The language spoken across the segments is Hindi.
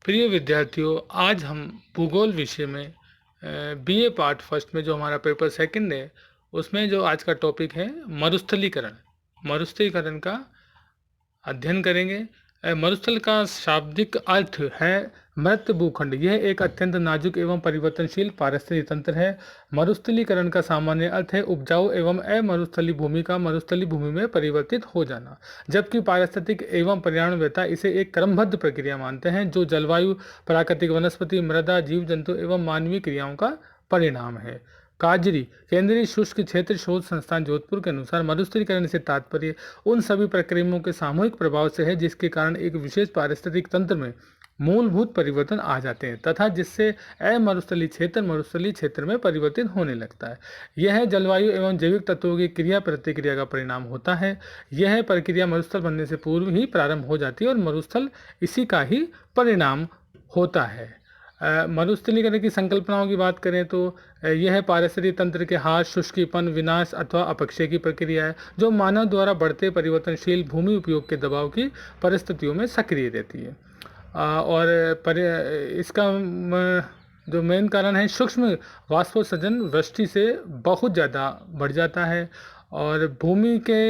प्रिय विद्यार्थियों, आज हम भूगोल विषय में बीए पार्ट फर्स्ट में जो हमारा पेपर सेकंड है, उसमें जो आज का टॉपिक है मरुस्थलीकरण। मरुस्थलीकरण का अध्ययन करेंगे। मरुस्थल का शाब्दिक अर्थ है मृत भूखंड। यह एक अत्यंत नाजुक एवं परिवर्तनशील पारिस्थितिक तंत्र है। मरुस्थलीकरण का सामान्य अर्थ है उपजाऊ एवं अमरुस्थलीय भूमि का मरुस्थलीय भूमि में परिवर्तित हो जाना, जबकि पारिस्थितिक एवं पर्यावरणवेत्ता इसे एक क्रमबद्ध प्रक्रिया मानते हैं जो जलवायु, प्राकृतिक वनस्पति, मृदा, जीव जंतु एवं मानवीय क्रियाओं का परिणाम है। काजरी केंद्रीय शुष्क क्षेत्र शोध संस्थान जोधपुर के अनुसार मरुस्थलीकरण से तात्पर्य उन सभी प्रक्रियाओं के सामूहिक प्रभाव से है जिसके कारण एक विशेष पारिस्थितिक तंत्र में मूलभूत परिवर्तन आ जाते हैं तथा जिससे अमरुस्थलीय क्षेत्र मरुस्थलीय क्षेत्र में परिवर्तित होने लगता है। यह जलवायु एवं जैविक तत्वों की क्रिया प्रतिक्रिया का परिणाम होता है। यह प्रक्रिया मरुस्थल बनने से पूर्व ही प्रारंभ हो जाती है और मरुस्थल इसी का ही परिणाम होता है। मरुस्थलीकरण की संकल्पनाओं की बात करें तो यह पारिस्थितिक तंत्र के हास, शुष्कीपन, विनाश अथवा अपक्षय की प्रक्रिया है जो मानव द्वारा बढ़ते परिवर्तनशील भूमि उपयोग के दबाव की परिस्थितियों में सक्रिय रहती है। इसका जो मेन कारण है सूक्ष्म वाष्पोत्सर्जन वृष्टि से बहुत ज़्यादा बढ़ जाता है और भूमि के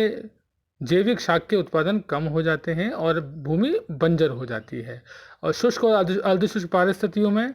जैविक शाक के उत्पादन कम हो जाते हैं और भूमि बंजर हो जाती है। और शुष्क और अर्धशुष्क परिस्थितियों में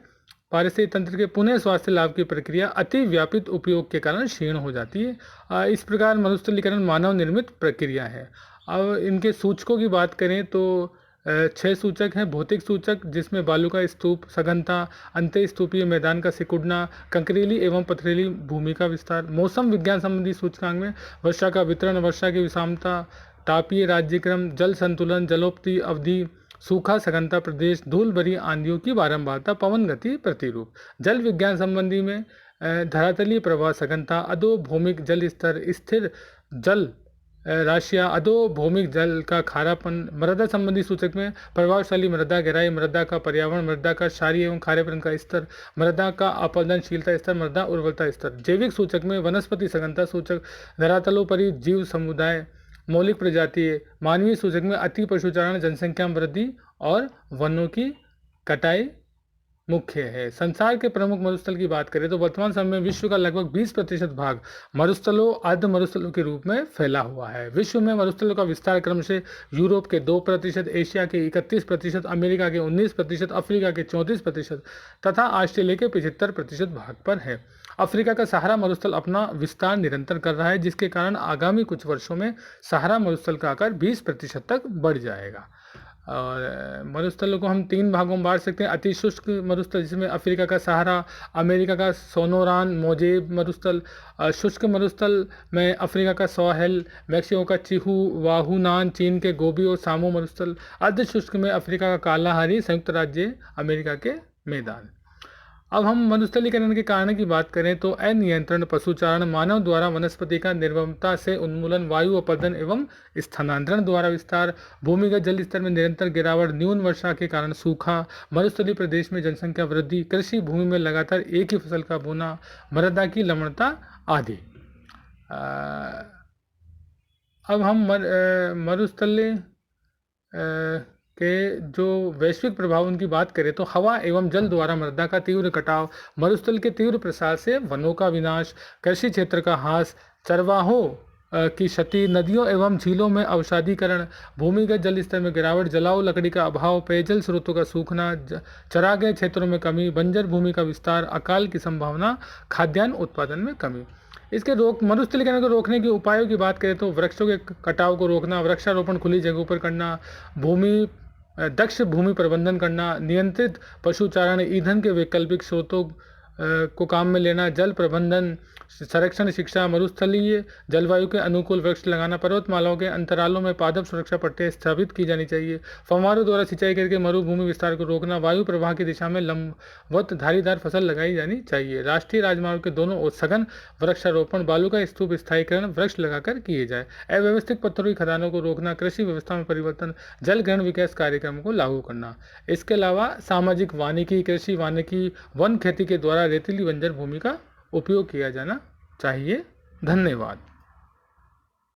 पारिस्थितिक तंत्र के पुनः स्वास्थ्य लाभ की प्रक्रिया अति व्यापित उपयोग के कारण क्षीण हो जाती है। इस प्रकार मरुस्थलीकरण मानव निर्मित प्रक्रिया है। अब इनके सूचकों की बात करें तो 6 सूचक हैं। भौतिक सूचक जिसमें बालू का स्तूप, सघनता, अंत्य स्तूपीय मैदान का सिकुड़ना, कंकरीली एवं पथरीली भूमि का विस्तार। मौसम विज्ञान संबंधी सूचकांक में वर्षा का वितरण, वर्षा की विषमता, तापीय राज्यक्रम, जल संतुलन, जलोपति अवधि, सूखा सघनता प्रदेश, धूल भरी आंधियों की बारंबारता, पवन गति प्रतिरूप। जल विज्ञान संबंधी में धरातलीय प्रवाह सघनता, अधोभौमिक जल स्तर, स्थिर जल राशियाँ, अधोभौमिक जल का खारापन। मृदा संबंधी सूचक में प्रभावशाली मृदा गहराई, मृदा का पर्यावरण, मृदा का क्षारीय एवं खारेपन का स्तर, मृदा का अपरदनशीलता स्तर, मृदा उर्वरता स्तर। जैविक सूचक में वनस्पति सघनता सूचक, धरातलोपरि जीव समुदाय, मौलिक प्रजाति। मानवीय सूचक में अति पशुचारण, जनसंख्या वृद्धि और वनों की कटाई मुख्य है। संसार के प्रमुख मरुस्थल की बात करें तो वर्तमान समय में विश्व का लगभग 20% भाग मरुस्थलों, अर्ध मरुस्थलों के रूप में फैला हुआ है। विश्व में मरुस्थलों का विस्तार क्रम से यूरोप के 2%, एशिया के 31%, अमेरिका के 19%, अफ्रीका के 34% तथा ऑस्ट्रेलिया के 75% भाग पर है। अफ्रीका का सहारा मरुस्थल अपना विस्तार निरंतर कर रहा है जिसके कारण आगामी कुछ वर्षों में सहारा मरुस्थल का आकार 20% तक बढ़ जाएगा। और मरुस्थलों को हम 3 भागों में बांट सकते हैं। अति शुष्क मरुस्थल जिसमें अफ्रीका का सहारा, अमेरिका का सोनोरान मोजेब मरुस्थल। शुष्क मरुस्थल में अफ्रीका का सोहेल, मैक्सिको का चिहू वाहुनान, चीन के गोबी और सामो मरुस्थल। अर्ध शुष्क में अफ्रीका का कालाहारी, संयुक्त राज्य अमेरिका के मैदान। अब हम मरुस्थलीकरण के कारण की बात करें तो अनियंत्रण पशुचारण, मानव द्वारा वनस्पति का निर्ममता से उन्मूलन, वायु अपरदन एवं स्थानांतरण द्वारा विस्तार, भूमिगत जल स्तर में निरंतर गिरावट, न्यून वर्षा के कारण सूखा, मरुस्थलीय प्रदेश में जनसंख्या वृद्धि, कृषि भूमि में लगातार एक ही फसल का बोना, मृदा की लवणता आदि। अब हम मरुस्थलीय के जो वैश्विक प्रभाव उनकी बात करें तो हवा एवं जल द्वारा मृदा का तीव्र कटाव, मरुस्थल के तीव्र प्रसार से वनों का विनाश, कृषि क्षेत्र का ह्रास, चरवाहों की क्षति, नदियों एवं झीलों में अवसादीकरण, भूमिगत जल स्तर में गिरावट, जलाऊ लकड़ी का अभाव, पेयजल स्रोतों का सूखना, चरागाह क्षेत्रों में कमी, बंजर भूमि का विस्तार, अकाल की संभावना, खाद्यान्न उत्पादन में कमी। इसके मरुस्थलीकरण को रोकने के उपायों की बात करें तो वृक्षों के कटाव को रोकना, वृक्षारोपण खुली जगहों पर करना, भूमि दक्ष भूमि प्रबंधन करना, नियंत्रित पशुचारण, ईंधन के वैकल्पिक स्रोतों को काम में लेना, जल प्रबंधन, संरक्षण शिक्षा, मरुस्थलीय जलवायु के अनुकूल वृक्ष लगाना, पर्वतमालाओं के अंतरालों में पादप सुरक्षा पट्टियां स्थापित की जानी चाहिए, फव्वारों द्वारा सिंचाई करके मरुभूमि विस्तार को रोकना, वायु प्रवाह की दिशा में लंबवत धारीदार फसल लगाई जानी चाहिए। राष्ट्रीय राजमार्ग के दोनों ओर सघन वृक्षारोपण, बालू का स्तूप स्थायीकरण वृक्ष लगाकर किए जाए, अव्यवस्थित पत्थरों की खदानों को रोकना, कृषि व्यवस्था में परिवर्तन, जल ग्रहण विकास कार्यक्रम को लागू करना। इसके अलावा सामाजिक वानिकी, कृषि वानिकी, वन खेती के द्वारा रेतीली बंजर भूमि का उपयोग किया जाना चाहिए। धन्यवाद।